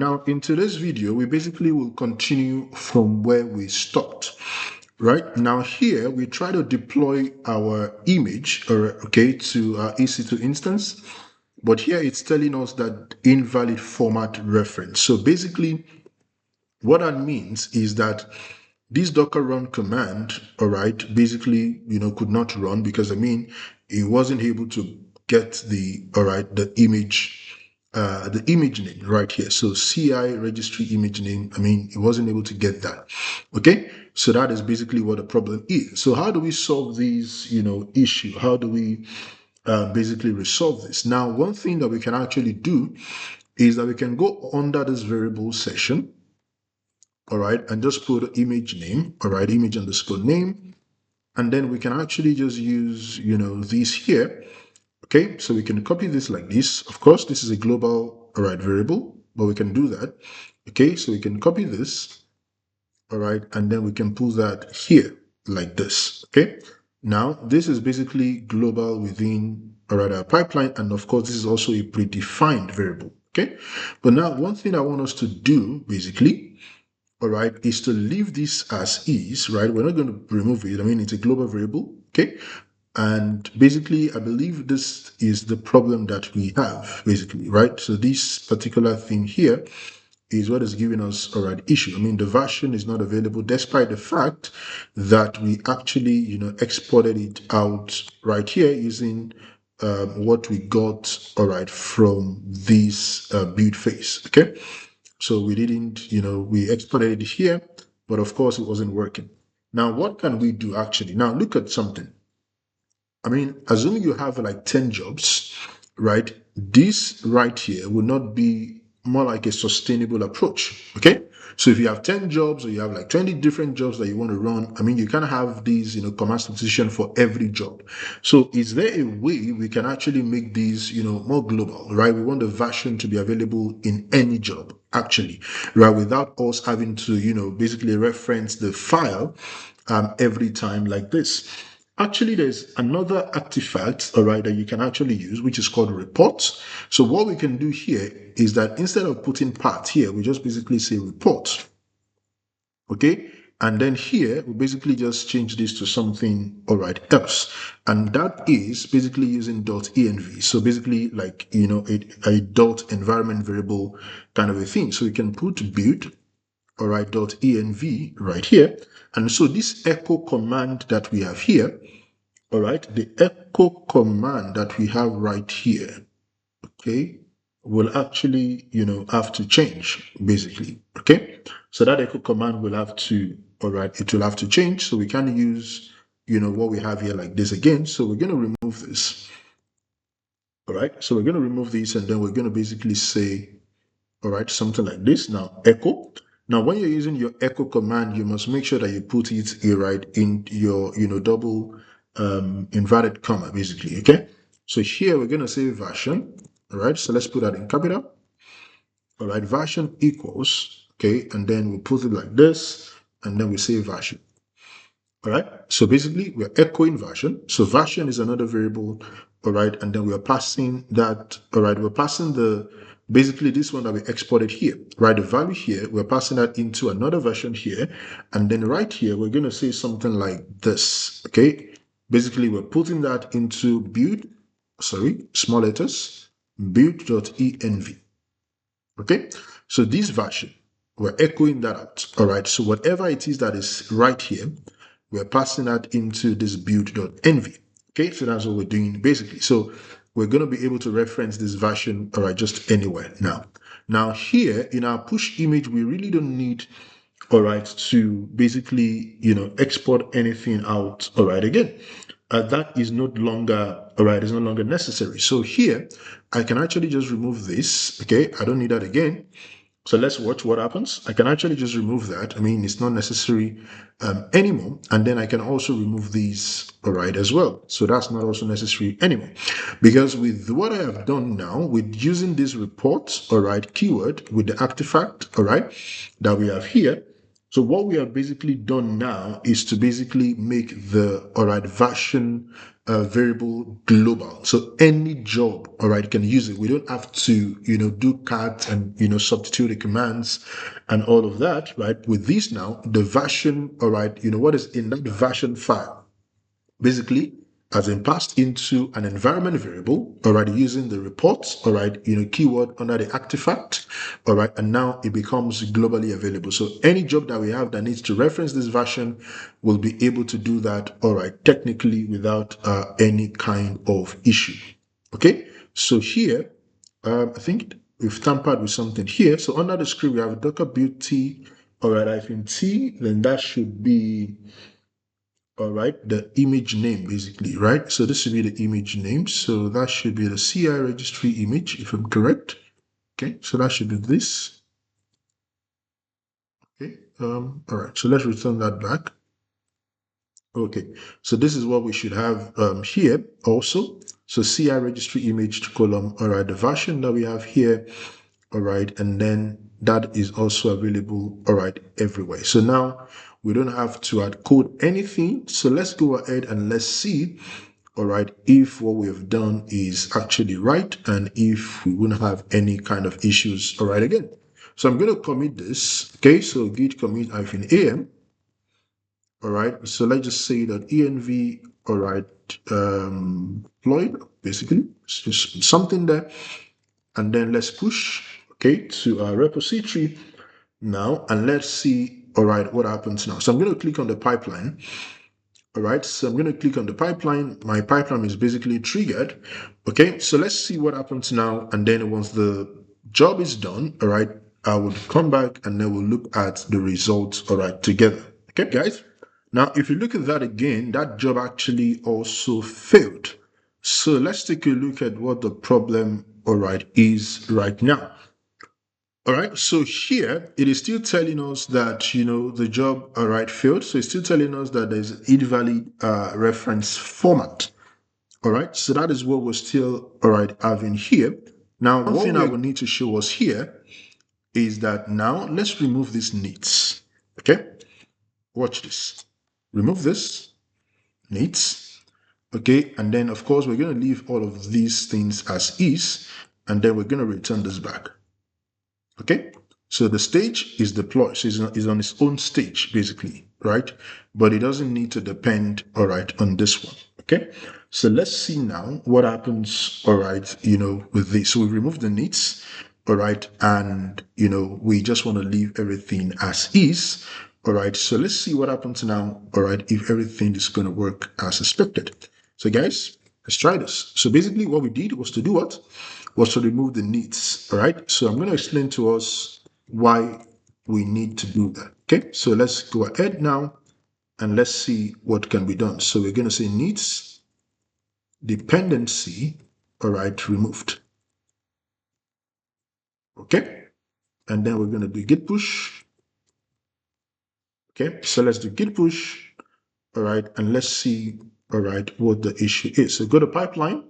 now in today's video, we basically will continue from where we stopped. Right now, here we try to deploy our image, okay, to our EC2 instance, but here it's telling us that invalid format reference. So basically, what that means is that this Docker run command, all right, basically, could not run because it wasn't able to get the image name right here. So CI registry image name, it wasn't able to get that. Okay, so that is basically what the problem is. So how do we solve these, issue? How do we basically resolve this? Now, one thing that we can actually do is that we can go under this variable session, all right, and just put image name, all right, image underscore name, and then we can actually just use, this here. Okay, so we can copy this like this. Of course, this is a global, all right, variable, but we can do that. Okay, so we can copy this, all right, and then we can pull that here like this. Okay, now this is basically global within, all right, our pipeline, and of course, this is also a predefined variable. Okay, but now one thing I want us to do basically, all right, is to leave this as is, right? We're not going to remove it. It's a global variable, okay? And basically, I believe this is the problem that we have, basically, right? So this particular thing here is what is giving us, all right, issue. The version is not available despite the fact that we actually, exported it out right here using what we got, all right, from this build phase, okay? So we didn't, we exported it here, but of course it wasn't working. Now, what can we do actually? Now, look at something. Assuming you have like 10 jobs, right? This right here will not be more like a sustainable approach, okay? So if you have 10 jobs or you have like 20 different jobs that you want to run, you can't have these, command substitution for every job. So is there a way we can actually make these, more global, right? We want the version to be available in any job, actually, right? Without us having to, basically reference the file every time like this. Actually, there's another artifact, all right, that you can actually use, which is called reports. So what we can do here is that instead of putting path here, we just basically say report, okay? And then here, we basically just change this to something, all right, else. And that is basically using .env. So basically like, a dot environment variable kind of a thing. So we can put build, all right, .env right here. And so this echo command that we have here, all right, the echo command that we have right here, okay, will actually, have to change basically, okay? So that echo command will have to, all right, it will have to change. So we can use, what we have here like this again. So we're going to remove this, all right? So we're going to remove this and then we're going to basically say, all right, something like this. Now, echo. Now, when you're using your echo command, you must make sure that you put it right in your, double inverted comma, basically, okay? So here we're going to say version, all right? So let's put that in capital, all right? Version equals, okay? And then we put it like this, and then we say version, all right? So basically, we're echoing version. So version is another variable, all right? And then we're passing that, all right? We're passing basically this one that we exported here, right? The value here, we're passing that into another version here. And then right here, we're going to say something like this, okay? Basically, we're putting that into small letters, build.env, okay? So this version, we're echoing that out, all right? So whatever it is that is right here, we're passing that into this build.env, okay? So that's what we're doing basically. So we're going to be able to reference this version, all right, just anywhere now. Now here in our push image, we really don't need, all right, to basically, export anything out, all right, again. That is no longer, all right, it's no longer necessary. So here, I can actually just remove this, okay? I don't need that again. So let's watch what happens. I can actually just remove that. It's not necessary anymore. And then I can also remove these, all right, as well. So that's not also necessary anymore. Because with what I have done now, with using this report, all right, keyword with the artifact, all right, that we have here. So what we have basically done now is to basically make the, all right, version variable global. So any job, all right, can use it. We don't have to, do cat and, substitute the commands and all of that, right? With this now, the version, all right, what is in that version file basically has been passed into an environment variable, all right, using the reports, all right, keyword under the artifact, all right, and now it becomes globally available. So any job that we have that needs to reference this version will be able to do that, all right, technically without any kind of issue. Okay, so here, I think we've tampered with something here. So under the script, we have docker build t, all right, -t, then that should be all right, the image name basically, right? So this should be the image name. So that should be the CI registry image, if I'm correct. Okay, so that should be this. Okay, all right, so let's return that back. Okay, so this is what we should have here also. So CI registry image column, all right, the version that we have here, all right, and then that is also available, all right, everywhere. So now we don't have to add code anything. So let's go ahead and let's see, all right, if what we have done is actually right and if we wouldn't have any kind of issues, all right, again. So I'm going to commit this, okay, so git commit -am, all right, so let's just say that env, all right, deployed, basically, it's just something there, and then let's push, okay, to our repository now, and let's see, all right, what happens now. So I'm going to click on the pipeline. All right, so I'm going to click on the pipeline. My pipeline is basically triggered. Okay, so let's see what happens now. And then once the job is done, all right, I will come back and then we'll look at the results, all right, together. Okay, guys. Now, if you look at that again, that job actually also failed. So let's take a look at what the problem, all right, is right now. All right, so here it is still telling us that the job, all right, failed. So it's still telling us that there's an invalid reference format. All right, so that is what we're still, all right, having here. Now, one thing I will need to show us here is that now let's remove these needs. Okay, watch this. Remove this needs. Okay, and then of course we're going to leave all of these things as is, and then we're going to return this back. Okay, so the stage is deployed, so it's on its own stage basically, right? But it doesn't need to depend, all right, on this one. Okay, so let's see now what happens, all right, with this. So we remove the needs, all right, and we just want to leave everything as is. All right, so let's see what happens now, all right, if everything is going to work as expected. So guys, let's try this. So basically what we did was to do what? Was to remove the needs, all right? So I'm going to explain to us why we need to do that, okay? So let's go ahead now and let's see what can be done. So we're going to say needs dependency, all right, removed, okay? And then we're going to do git push, okay? So let's do git push, all right? And let's see, all right, what the issue is. So go to pipeline.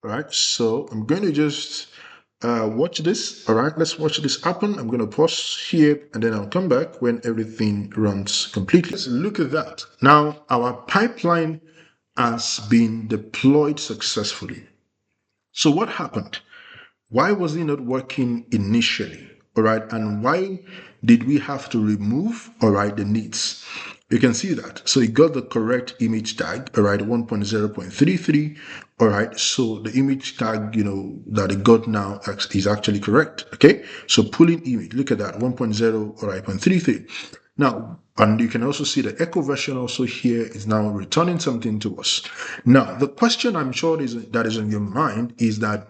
All right, so I'm going to just watch this. All right, let's watch this happen. I'm going to pause here and then I'll come back when everything runs completely. Let's look at that. Now, our pipeline has been deployed successfully. So what happened? Why was it not working initially? All right, and why did we have to remove, all right, the needs? You can see that. So it got the correct image tag, all right, 1.0.33. All right, so the image tag, that it got now is actually correct. Okay, so pulling image, look at that, 1.0, all right, 0.33. Now, and you can also see the echo version also here is now returning something to us. Now, the question I'm sure that is on your mind is that,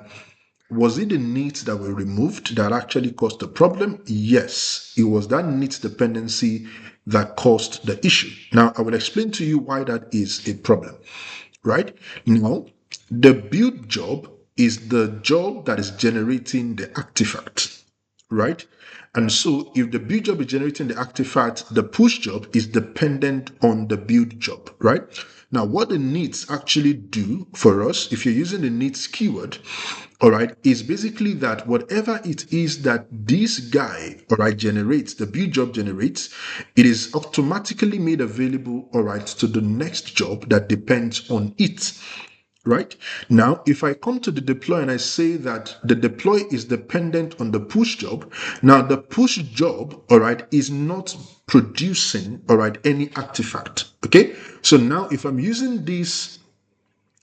was it the needs that were removed that actually caused the problem? Yes, it was that needs dependency that caused the issue. Now, I will explain to you why that is a problem, right? Now, the build job is the job that is generating the artifact, right? And so if the build job is generating the artifact, the push job is dependent on the build job, right? Now, what the needs actually do for us, if you're using the needs keyword, all right, is basically that whatever it is that this guy, all right, generates, the build job generates, it is automatically made available, all right, to the next job that depends on it. Right? Now, if I come to the deploy and I say that the deploy is dependent on the push job, now the push job, all right, is not producing, all right, any artifact. Okay. So now if I'm using these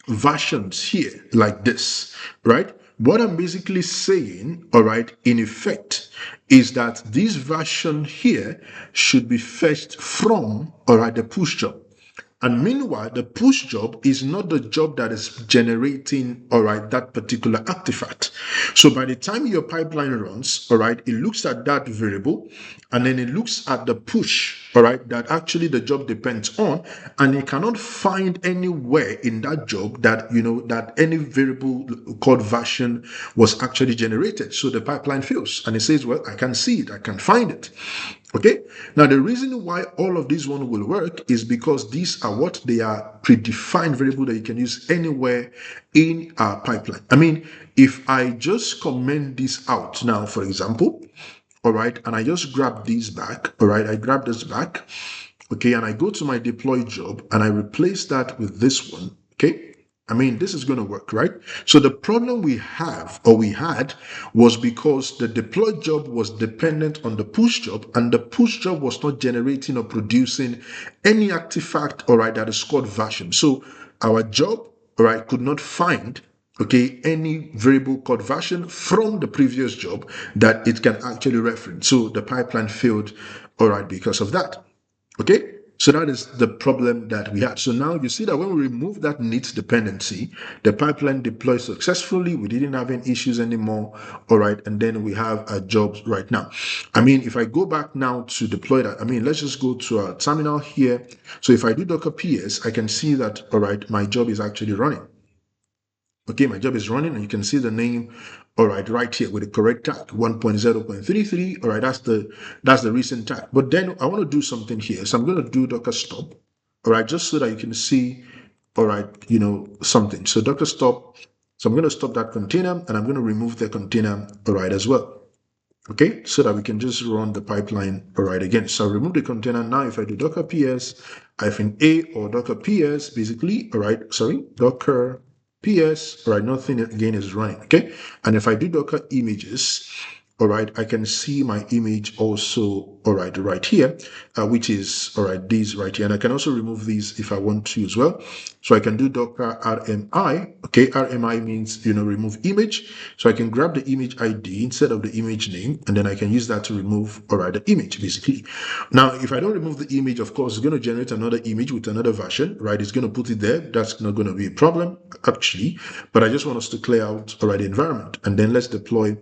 versions here like this, right? What I'm basically saying, all right, in effect, is that this version here should be fetched from, all right, the push job. And meanwhile, the push job is not the job that is generating, all right, that particular artifact. So by the time your pipeline runs, all right, it looks at that variable and then it looks at the push, all right, that actually the job depends on, and it cannot find anywhere in that job that, that any variable called version was actually generated. So the pipeline fails and it says, well, I can see it, I can find it. Okay, now the reason why all of these one will work is because these are what they are predefined variable that you can use anywhere in our pipeline. I mean, if I just comment this out now, for example, all right, and I just grab these back, all right, I grab this back, okay, and I go to my deploy job and I replace that with this one, okay. I mean, this is going to work, right? So the problem we have or we had was because the deploy job was dependent on the push job, and the push job was not generating or producing any artifact, all right, that is called version. So our job, all right, could not find, okay, any variable called version from the previous job that it can actually reference. So the pipeline failed, all right, because of that. Okay, so that is the problem that we had. So now you see that when we remove that needs dependency, the pipeline deploys successfully. We didn't have any issues anymore. All right, and then we have our jobs right now. I mean, if I go back now to deploy that, I mean, let's just go to our terminal here. So if I do Docker PS, I can see that, all right, my job is actually running. Okay, my job is running, and you can see the name, all right here with the correct tag 1.0.33. All right, that's the recent tag. But then I want to do something here, so I'm going to do docker stop, all right, just so that you can see, all right, something. So docker stop. So I'm going to stop that container, and I'm going to remove the container, all right, as well. Okay, so that we can just run the pipeline, all right, again. So I remove the container. Now if I do docker ps -a or docker ps, basically, all right, sorry, docker ps, all right, nothing again is running. Okay, and if I do docker images, all right, I can see my image also, all right here, which is, all right, these right here. And I can also remove these if I want to as well. So I can do docker rmi. Okay, rmi means, remove image. So I can grab the image ID instead of the image name, and then I can use that to remove, all right, the image basically. Now, if I don't remove the image, of course, it's going to generate another image with another version, right? It's going to put it there. That's not going to be a problem actually, but I just want us to clear out, all right, the environment, and then let's deploy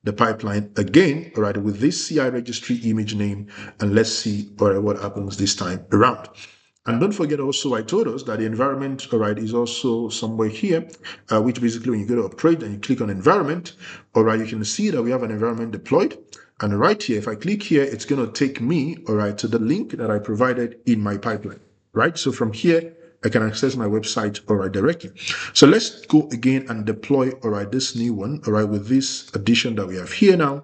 the pipeline again, all right, with this CI registry image name, and let's see, all right, what happens this time around. And don't forget also, I told us that the environment, all right, is also somewhere here, which basically when you go to upgrade and you click on environment, all right, you can see that we have an environment deployed. And right here, if I click here, it's going to take me, all right, to the link that I provided in my pipeline, right? So from here, I can access my website, all right, directly. So let's go again and deploy, all right, this new one, all right, with this addition that we have here now.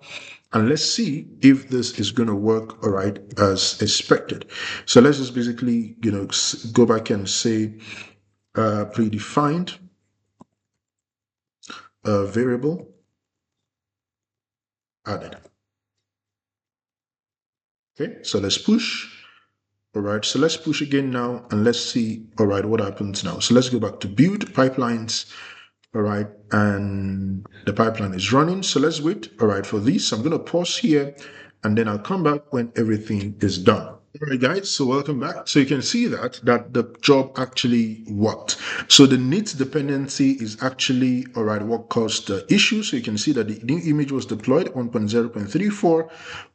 And let's see if this is going to work, all right, as expected. So let's just basically, go back and say predefined variable added. Okay, so let's push. All right, so let's push again now, and let's see, all right, what happens now. So let's go back to build pipelines, all right, and the pipeline is running. So let's wait, all right, for this. I'm going to pause here, and then I'll come back when everything is done. All right, guys, so welcome back. So you can see that the job actually worked. So the needs dependency is actually, all right, what caused the issue. So you can see that the new image was deployed 1.0.34.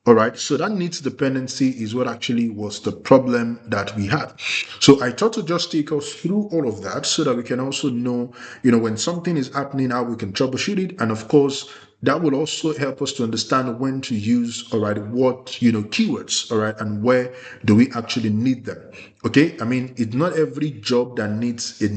All right, so that needs dependency is what actually was the problem that we had. So I thought to just take us through all of that so that we can also know, when something is happening, how we can troubleshoot it. And of course, that will also help us to understand when to use, all right, what, keywords, all right, and where do we actually need them. Okay, I mean, it's not every job that needs a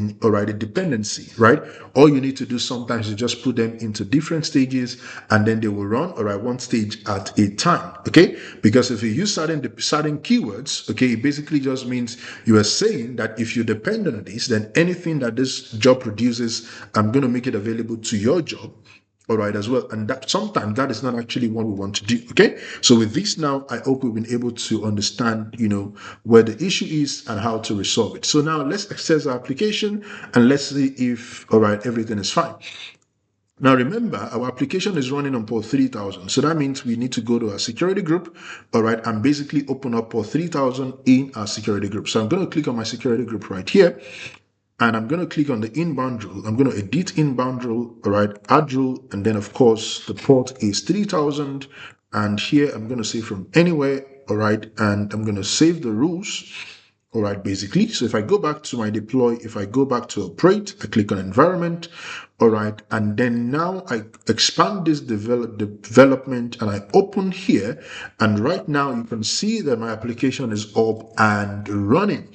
dependency, right? All you need to do sometimes is just put them into different stages, and then they will run, all right, one stage at a time. Okay, because if you use certain keywords, okay, it basically just means you are saying that if you depend on this, then anything that this job produces, I'm going to make it available to your job, all right, as well. And that sometimes that is not actually what we want to do. Okay, so with this now, I hope we've been able to understand, where the issue is and how to resolve it. So now let's access our application and let's see if, all right, everything is fine. Now remember, our application is running on port 3000. So that means we need to go to our security group, all right, and basically open up port 3000 in our security group. So I'm going to click on my security group right here. And I'm going to click on the inbound rule. I'm going to edit inbound rule, all right, add rule, and then of course the port is 3000. And here I'm going to say from anywhere, all right, and I'm going to save the rules, all right, basically. So if I go back to my deploy, if I go back to operate, I click on environment, all right, and then now I expand this development and I open here, and right now you can see that my application is up and running.